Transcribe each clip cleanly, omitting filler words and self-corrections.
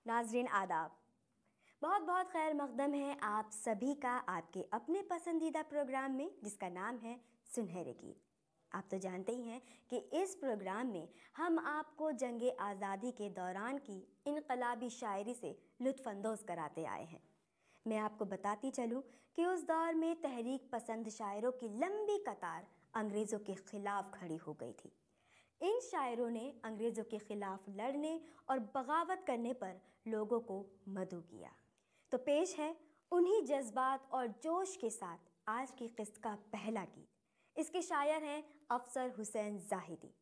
नाज़रीन आदाब, बहुत बहुत खैर मक़दम है आप सभी का आपके अपने पसंदीदा प्रोग्राम में जिसका नाम है सुनहरे गीत। आप तो जानते ही हैं कि इस प्रोग्राम में हम आपको जंगे आज़ादी के दौरान की इनकलाबी शायरी से लुत्फ़अंदोज़ कराते आए हैं। मैं आपको बताती चलूं कि उस दौर में तहरीक पसंद शायरों की लंबी कतार अंग्रेज़ों के ख़िलाफ़ खड़ी हो गई थी। इन शायरों ने अंग्रेज़ों के ख़िलाफ़ लड़ने और बगावत करने पर लोगों को मदऊ किया। तो पेश है उन्हीं जज्बात और जोश के साथ आज की क़िस्त का पहला गीत। इसके शायर हैं अफसर हुसैन ज़ाहिदी।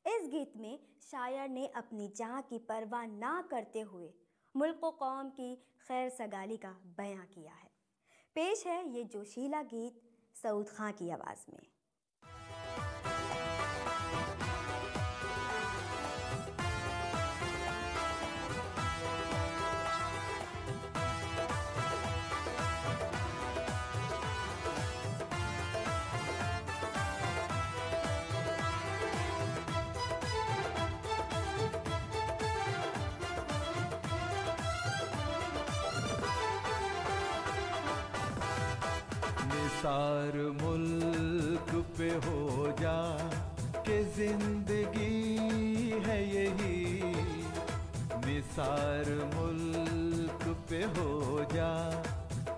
इस गीत में शायर ने अपनी जान की परवाह ना करते हुए मुल्क व कौम की खैर सगाली का बयां किया है। पेश है ये जोशीला गीत सऊद खां की आवाज़ में। निसार मुल्क पे हो जा के जिंदगी है यही, निसार मुल्क पे हो जा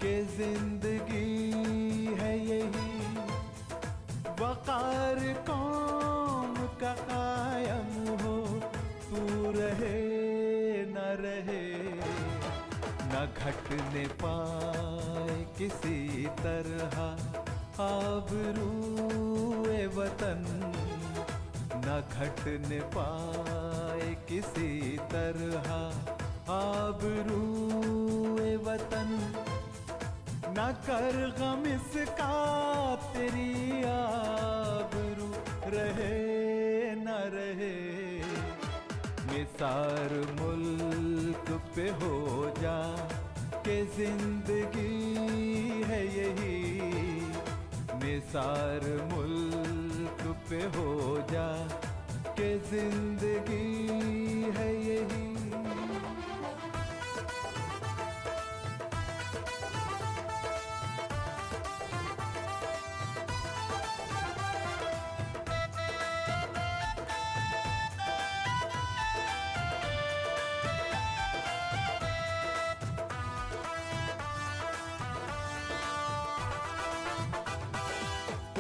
के जिंदगी है यही, वक़ार कौम का कायम हो तू रहे न रहे, न घटने पाए किसी तरह आबरूए वतन, न घटने पाए किसी तरह आबरूए वतन, न कर गम इसका तेरी आबरू रहे न रहे, निसार मुल्क पे हो जा के जिंदगी है यही, निसार मुल्क पे हो जा के जिंदगी है यही।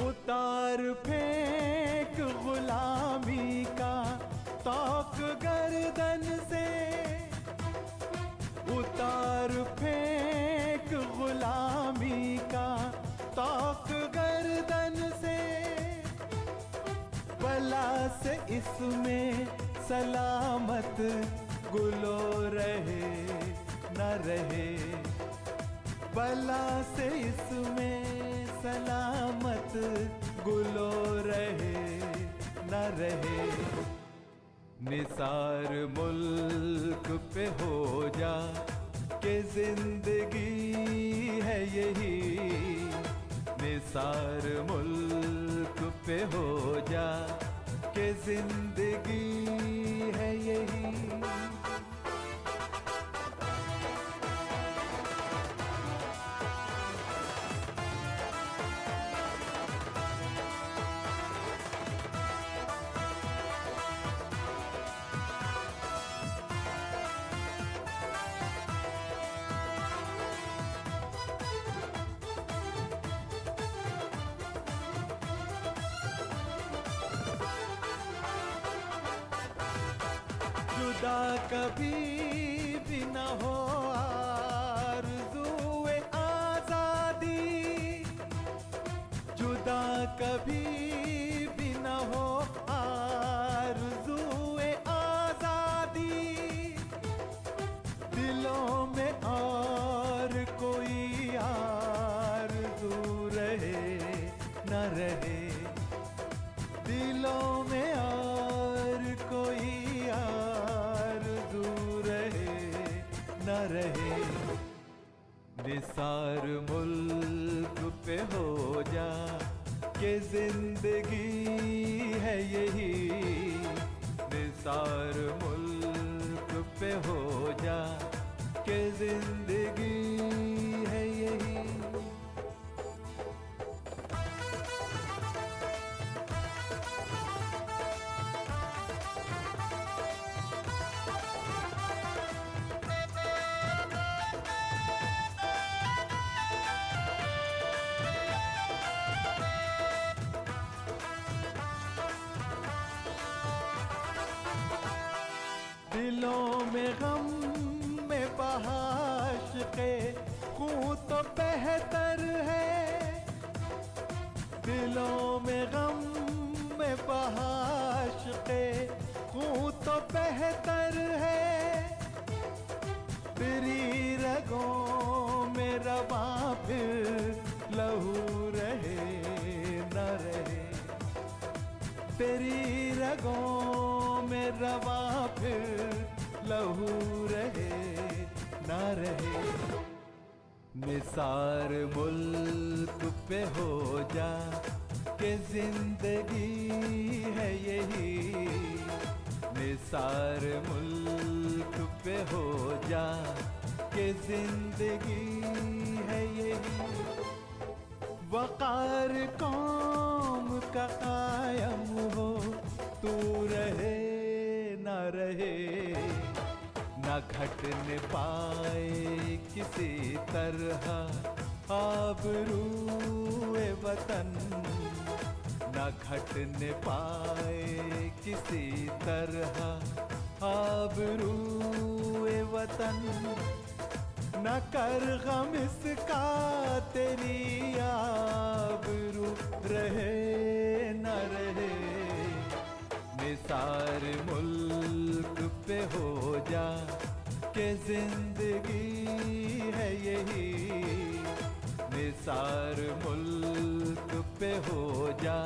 उतार फेंक गुलामी का तौक गर्दन से, उतार फेंक गुलामी का तौक गर्दन से, बला से इसमें सलामत गुलो रहे न रहे, बला से इसमें सलामत गुलो रहे न रहे, निसार मुल्क पे हो जा के जिंदगी है यही, निसार मुल्क पे हो जा के जिंदगी है यही। जुदा कभी भी न हो आरज़ूए आज़ादी, जुदा कभी भी न हो आरज़ूए आज़ादी, दिलों में और कोई आरज़ू रहे न रहे, दिलों में और कोई आरज़ू रहे न रहे, निसार मुल्क पे हो जा के जिंदगी है यही, निसार मुल्क पे हो जा जिंदगी है यही। दिलों में गम में बहाश के खूं तो बेहतर है, दिलों में गम में बहाश के खूं तो बेहतर है। तेरी रगों में रवा फिर लहू रहे न रहे, तेरी रगों में रवा फिर लहू रहे ना रहे। निसार मुल्क पे हो जा कि जिंदगी है यही, निसार मुल्क पे हो जा कि जिंदगी है यही। वक़ार कौम का कायम हो, तू रहे न रहे, न घटने पाए किसी तरह आबरूए वतन, न घटने पाए किसी तरह आबरूए वतन। न कर गम इसका तेरी आबरू रहे न रहे। निसार मुल्क पे हो जा कि जिंदगी है यही, निसार मुल्क पे हो जा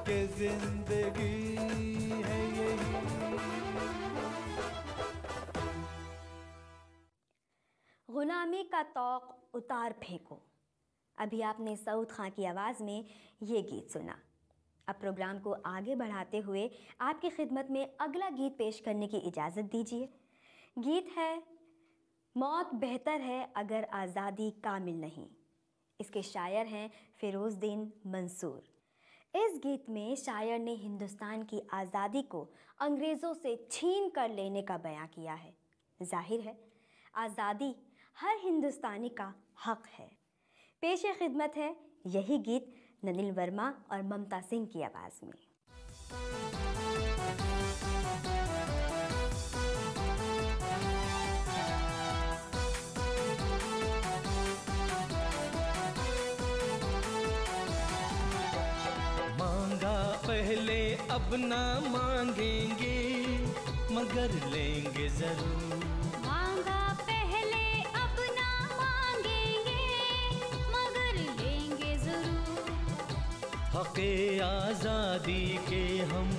कि जिंदगी है यही। गुलामी का तौक उतार फेंको। अभी आपने सऊद खां की आवाज़ में ये गीत सुना। अब प्रोग्राम को आगे बढ़ाते हुए आपकी खिदमत में अगला गीत पेश करने की इजाज़त दीजिए। गीत है मौत बेहतर है अगर आज़ादी कामिल नहीं। इसके शायर हैं फ़िरोज़ुद्दीन मंसूर। इस गीत में शायर ने हिंदुस्तान की आज़ादी को अंग्रेज़ों से छीन कर लेने का बयां किया है। जाहिर है आज़ादी हर हिंदुस्तानी का हक है। पेश खिदमत है यही गीत ननिल वर्मा और ममता सिंह की आवाज़ में। मांगा पहले अब ना मांगेंगे मगर लेंगे जरूर, मांगा पहले अब ना मांगेंगे मगर लेंगे जरूर। हक़े आज़ादी के हम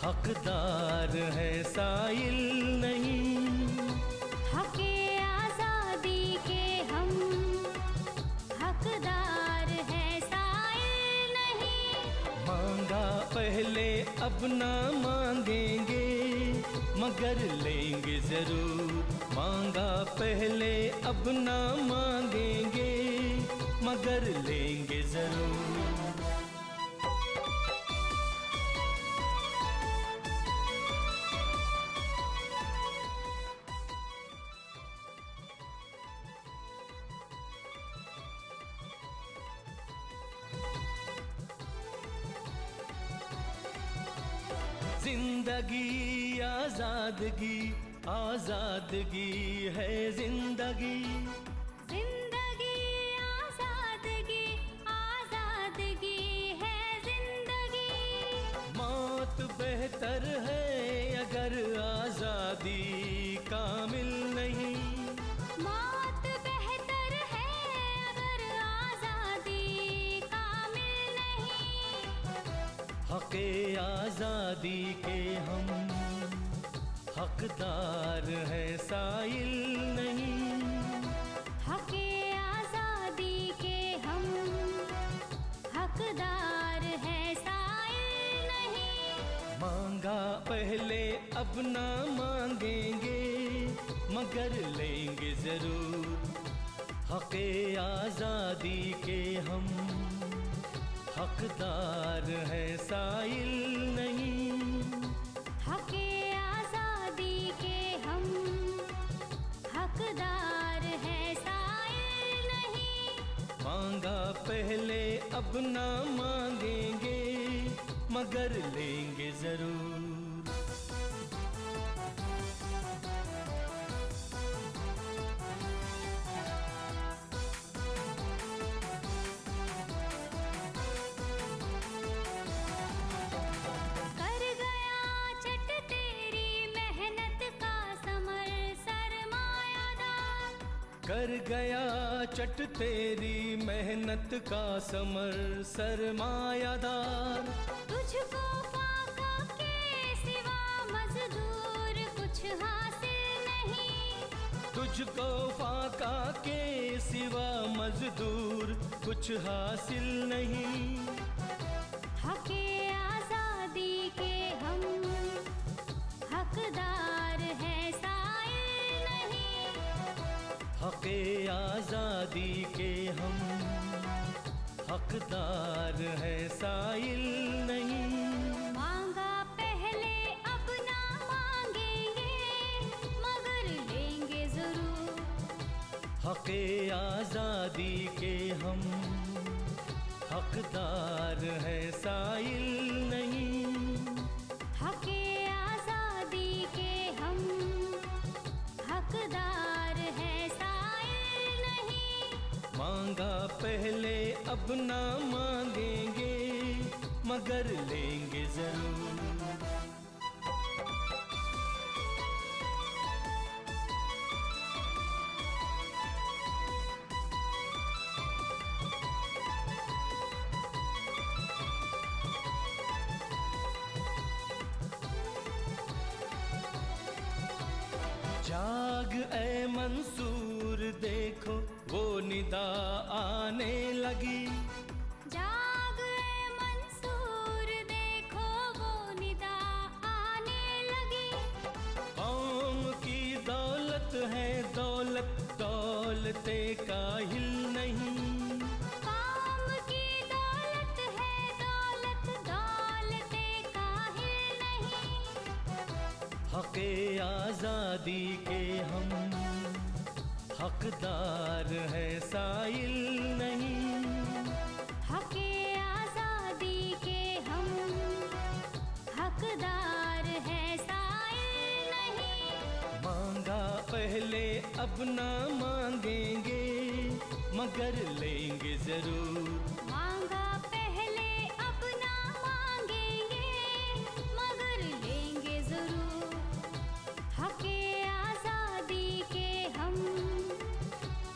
हकदार हैं साइल नहीं, हक़े आज़ादी के हम हकदार हैं साइल नहीं। मांगा पहले अब ना मांगेंगे मगर लेंगे जरूर, मांगा पहले अब ना मांगेंगे मगर लेंगे जरूर। जिंदगी आज़ादगी आज़ादगी है जिंदगी, जिंदगी आज़ादगी आज़ादगी है जिंदगी। मौत बेहतर है अगर आज़ादी कामिल नहीं, मौत बेहतर है अगर आज़ादी कामिल नहीं। हक़े आज़ादी के हम हकदार हैं साइल नहीं, हक़े आज़ादी के हम हकदार हैं साइल नहीं। मांगा पहले अब ना मांगेंगे मगर लेंगे जरूर। हक़े आज़ादी के हम हकदार हैं, साइल नहीं। हक़े आज़ादी के हम हकदार हैं, साइल नहीं। मांगा पहले अब ना मांगेंगे, मगर लेंगे जरूर। कर गया चट तेरी मेहनत का समर सरमायादार। तुझको फाका के सिवा मजदूर कुछ हासिल नहीं। तुझको फाका के सिवा मजदूर कुछ हासिल नहीं। हक़े आज़ादी के हम हकदार हैं, साइल नहीं। हक़े आज़ादी के हम हकदार हैं, साइल नहीं। मांगा पहले अब ना मांगेंगे, मगर लेंगे जरूर। हक़े आज़ादी के हम हकदार हैं, साइल नहीं। हक़े आज़ादी के हम हकदार हैं, साइल नहीं। मांगा पहले अब ना मांगेंगे, मगर लेंगे जरूर। जाग ए मंसूर, देखो वो निदा आने लगी। जाग ए मंसूर, देखो वो निदा आने लगी। कौम की दौलत है दौलत, दौलते काहिल नहीं। कौम की दौलत है दौलत, दौलते काहिल नहीं। हक़े आज़ादी के हम हकदार हैं, साइल नहीं। हक़े आज़ादी के हम हकदार हैं, साइल नहीं। मांगा पहले अब ना मांगेंगे, मगर लेंगे जरूर। मांगा पहले अब ना मांगेंगे, मगर लेंगे जरूर। हक़े आज़ादी के हम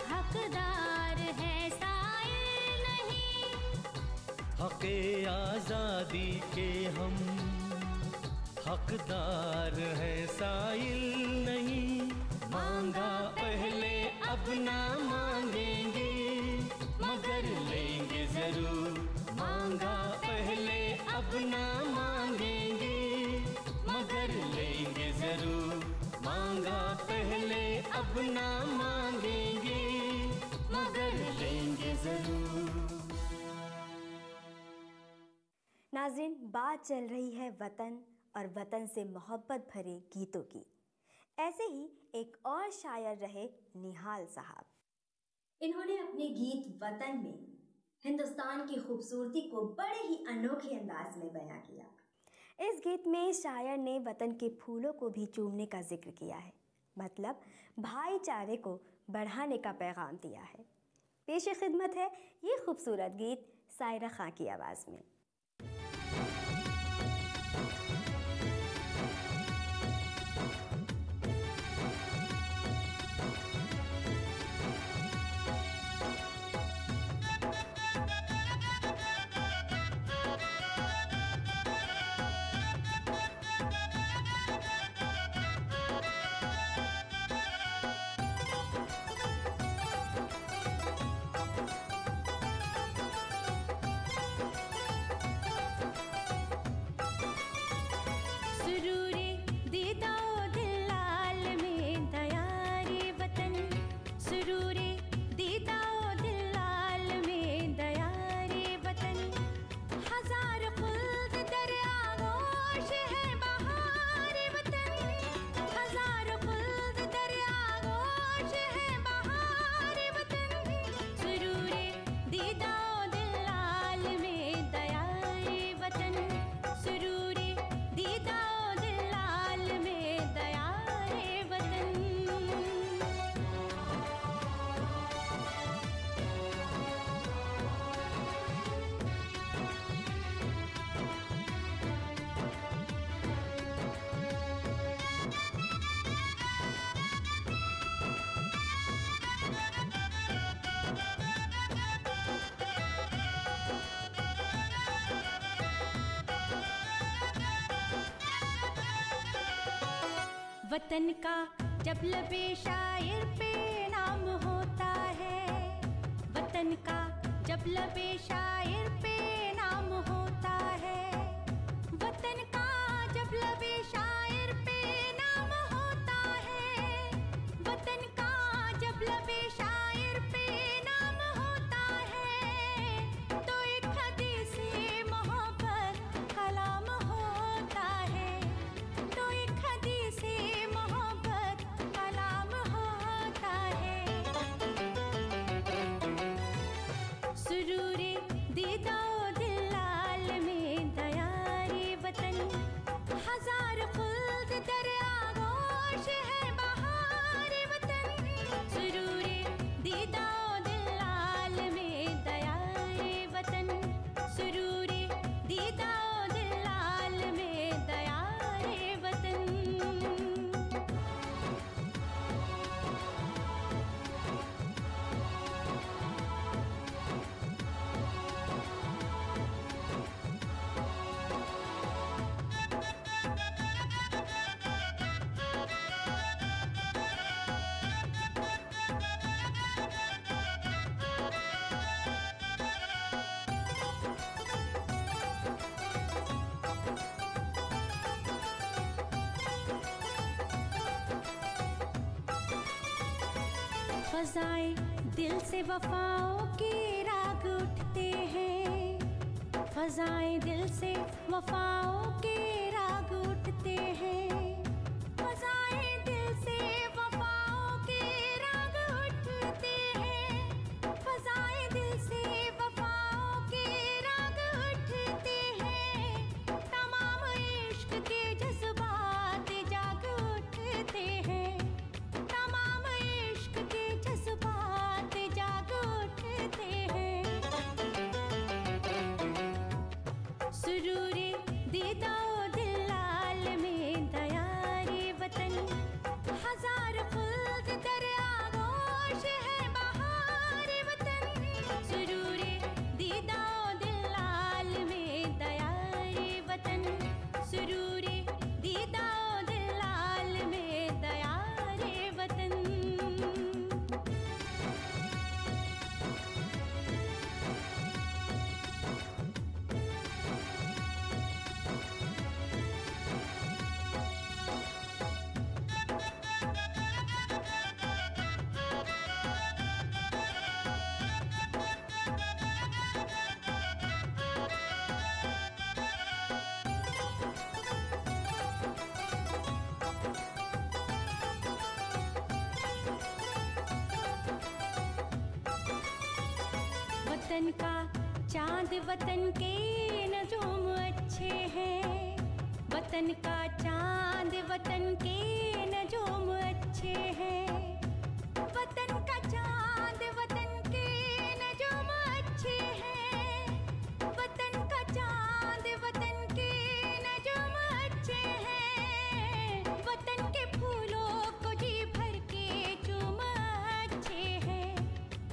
हकदार हैं, साइल नहीं। हक़े आज़ादी के हम हकदार हैं, साइल नहीं। मांगा पहले अब ना मांगेंगे, मगर लेंगे जरूर। मांगा पहले अब ना मांगेंगे, मगर लेंगे जरूर। मांगा पहले अब ना मांगेंगे, मगर लेंगे जरूर। नाज़रीन, बात चल रही है वतन और वतन से मोहब्बत भरे गीतों की। ऐसे ही एक और शायर रहे निहाल साहब। इन्होंने अपने गीत वतन में हिंदुस्तान की खूबसूरती को बड़े ही अनोखे अंदाज में बयां किया। इस गीत में शायर ने वतन के फूलों को भी चूमने का जिक्र किया है, मतलब भाईचारे को बढ़ाने का पैगाम दिया है। पेश खिदमत है ये खूबसूरत गीत सायरा खां की आवाज़ में। वतन का जब लबे शायर पे नाम होता है, वतन का जब लबे शायर पे नाम होता है, वतन का जब लबे शायर पे नाम होता है, वतन का जब लबे शायर पे नाम होता है, तो एक हदीसे मोहब्बत कलाम होता है, तो एक हदीसे मोहब्बत कलाम होता है। सुरूरे दीदा दिलाल में दयारे वतन, हजार खुल्द दरिया गोश है बहारे वतन, सुरूरे दीदा दिलाल में दयारे वतन, सुरूरे दीदा दिलाल में दयारे वतन। फ़ज़ाए दिल से वफ़ाओं के राग उठते हैं, फ़ज़ाए दिल से वफ़ाओं के राग उठते हैं, फ़ज़ाए दिल से वफ़ाओं के राग उठते हैं, फ़ज़ाए दिल से वफ़ाओं के राग उठते हैं, तमाम इश्क के जज़्बात जाग उठते हैं, तमाम इश्क के जज़्बात जाग उठते हैं। सुरूरे दीदा दिलाल में दयारे वतन, हजार खुल्द दरिया गोश है बहारे वतन, सुरूरे दीदा दिलाल में दयारे वतन, सुरूरे दीदा दिलाल में दयारे वतन। वतन का चांद वतन के नजूम अच्छे हैं, वतन का चांद वतन के नजूम अच्छे हैं, वतन का चांद वतन के नजूम अच्छे हैं, वतन का चांद वतन के नजूम अच्छे हैं, वतन के फूलों को जी भर के चूम अच्छे हैं,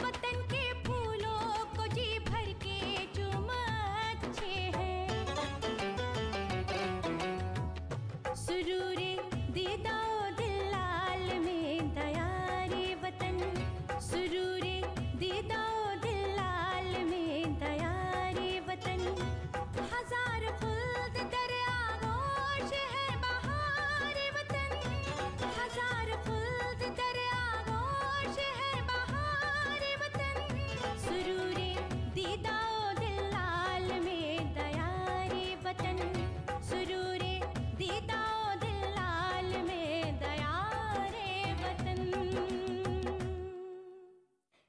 वतन के फूलों को जी भर के चूम अच्छे हैं। सुरूरे दीदा दिलाल में दयारे वतन, सुरूरे दीदा दिलाल में दयारे वतन, हजार खुल्द दरिया गोश है बहारे वतन, हजार खुल्द दरिया गोश है बहारे वतन, सुरूरे दीदा दिलाल में दयारे वतन, सुरूरे दीदा दिलाल में दयारे वतन।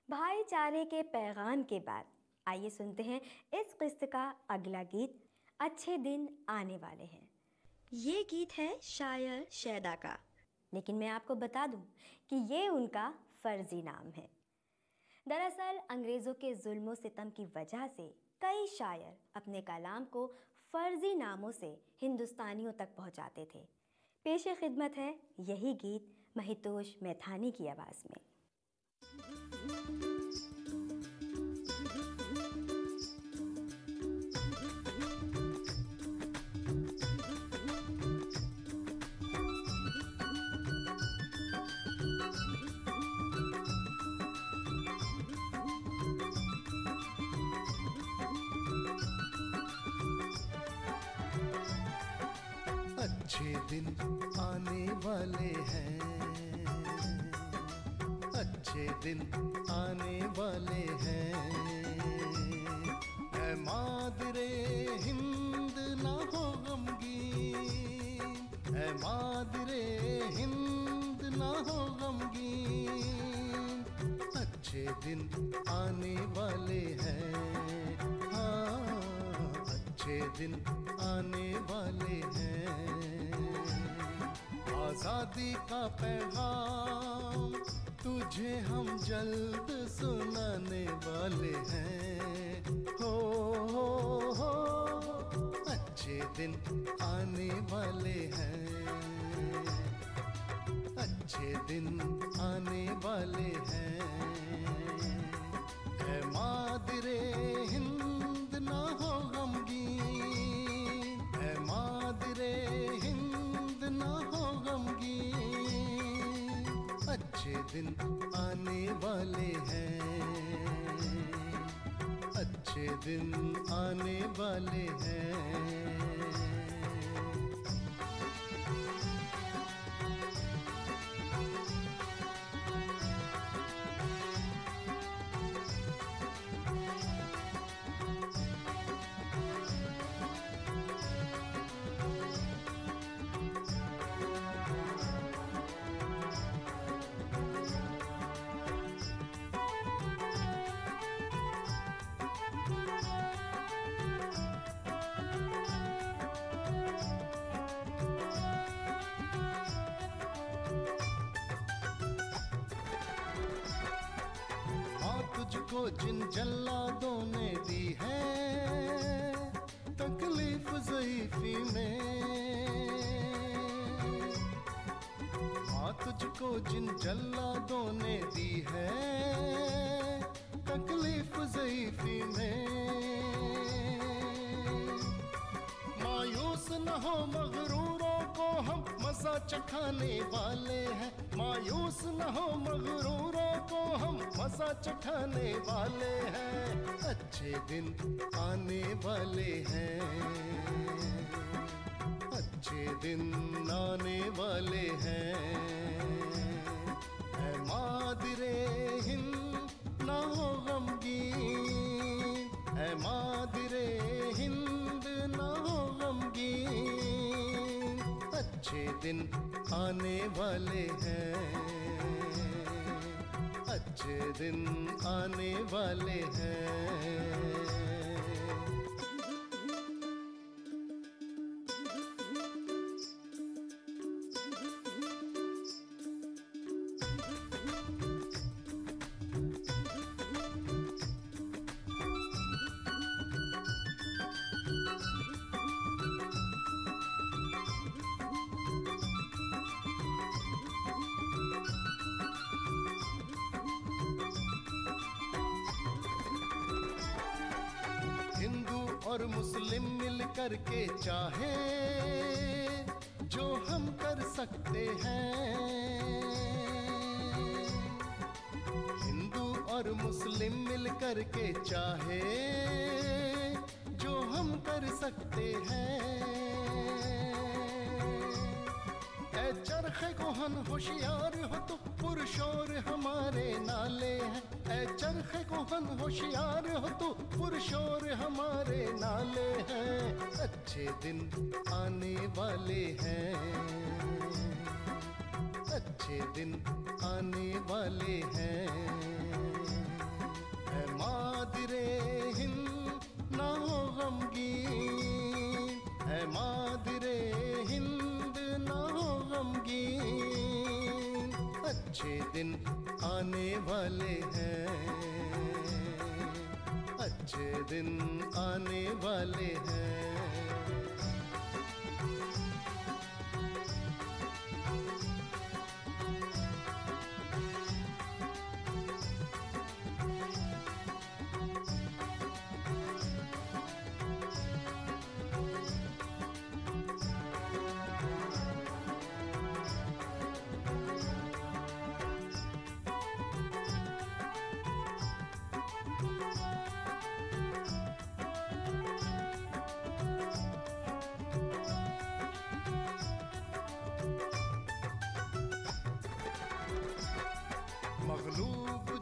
भाईचारे के पैगाम के बाद आइए सुनते हैं इस किस्त का अगला गीत, अच्छे दिन आने वाले हैं। ये गीत है शायर शैदा का, लेकिन मैं आपको बता दूं कि ये उनका फर्जी नाम है। दरअसल अंग्रेज़ों के जुल्म सितम की वजह से कई शायर अपने कलाम को फर्जी नामों से हिंदुस्तानियों तक पहुंचाते थे। पेशे खिदमत है यही गीत महितोष मैथानी की आवाज़ में। अच्छे दिन आने वाले हैं, अच्छे दिन आने वाले हैं। ऐ मादरे हिंद ना हो गमगीन, ऐ मादरे हिंद ना हो गमगीन। अच्छे दिन आने वाले हैं, हाँ अच्छे दिन आने वाले हैं। आजादी का पैगाम तुझे हम जल्द सुनाने वाले हैं। हो अच्छे दिन आने वाले हैं, अच्छे दिन आने वाले हैं। ऐ मादरे हिंद ना हो गमगीन, ऐ मादरे हिंद ना हो गमगीन। अच्छे दिन आने वाले हैं, अच्छे दिन आने वाले हैं। तुझको जिन जल्लादों ने दी है तकलीफ ज़ईफ़ी में, हाँ तुझको जिन जल्लादों ने दी है तकलीफ ज़ईफ़ी में। मायूस न हो मगरूरों को हम मज़ा चखाने वाले हैं, मायूस न हो मगरूरों को हम मज़ा चखाने वाले हैं। अच्छे दिन आने वाले हैं, अच्छे दिन आने वाले हैं। ऐ मादरे हिंद ना हो गमगीन, ऐ मादरे हिंद ना हो गमगीन। अच्छे दिन आने वाले हैं, अच्छे दिन आने वाले हैं। और मुस्लिम मिल कर के चाहे जो हम कर सकते हैं। हिंदू और मुस्लिम मिल कर के चाहे जो हम कर सकते हैं। ऐ चरखे कोहन होशियार हो तो पुरशोर हमारे नाले हैं, ऐ चरखे कोहन होशियार हो तो पुरशोर हमारे नाले हैं। अच्छे दिन आने वाले हैं, अच्छे दिन आने वाले हैं। ऐ मादरे हिंद ना हो गमगीन, ऐ मादरे हिंद ना हो गमगीन। अच्छे दिन आने वाले हैं, अच्छे दिन आने वाले हैं।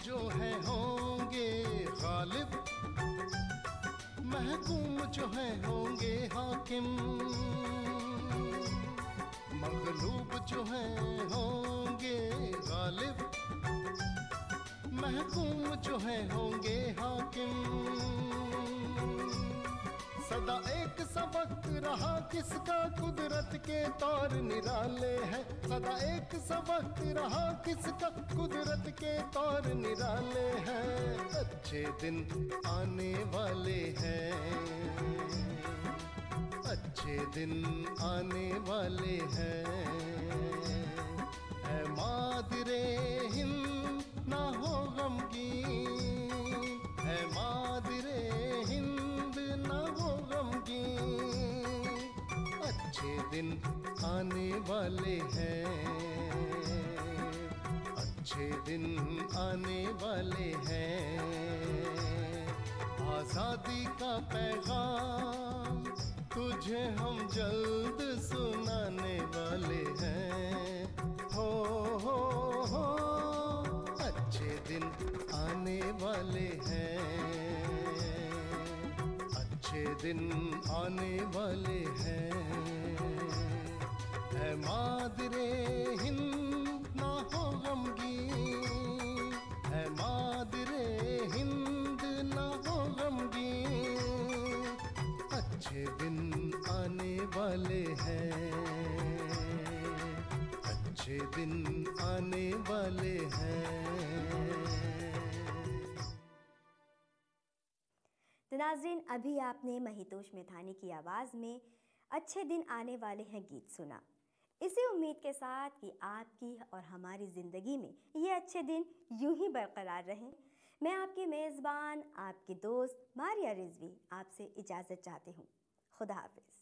जो है होंगे गालिब, महकूम जो है होंगे हाकिम, मगलूब जो है होंगे गालिब, महकूम जो है होंगे हाकिम। सदा एक सा वक्त रहा किसका, कुदरत के तौर निराले हैं। सदा एक सा वक्त रहा किसका, कुदरत के तौर निराले हैं। अच्छे दिन आने वाले हैं, अच्छे दिन आने वाले हैं। ऐ मादरे हिंद ना हो गमगीन, ऐ मादरे हिंद ना हो गमगीन। अच्छे दिन आने वाले हैं, अच्छे दिन आने वाले हैं। आजादी का पैगाम तुझे हम जल्द सुनाने वाले हैं। हो अच्छे दिन आने वाले हैं, अच्छे दिन आने वाले हैं। ऐ मादरे हिंद ना हो गमगीन, ऐ मादरे हिंद ना हो गमगीन। अच्छे दिन आने वाले हैं, अच्छे दिन आने वाले हैं। तो नाज़रीन, अभी आपने महितोष मेथानी की आवाज़ में अच्छे दिन आने वाले हैं गीत सुना। इसी उम्मीद के साथ कि आपकी और हमारी ज़िंदगी में ये अच्छे दिन यूं ही बरकरार रहें, मैं आपकी मेज़बान, आपकी दोस्त मारिया रिजवी आपसे इजाज़त चाहती हूँ। खुदा हाफिज़।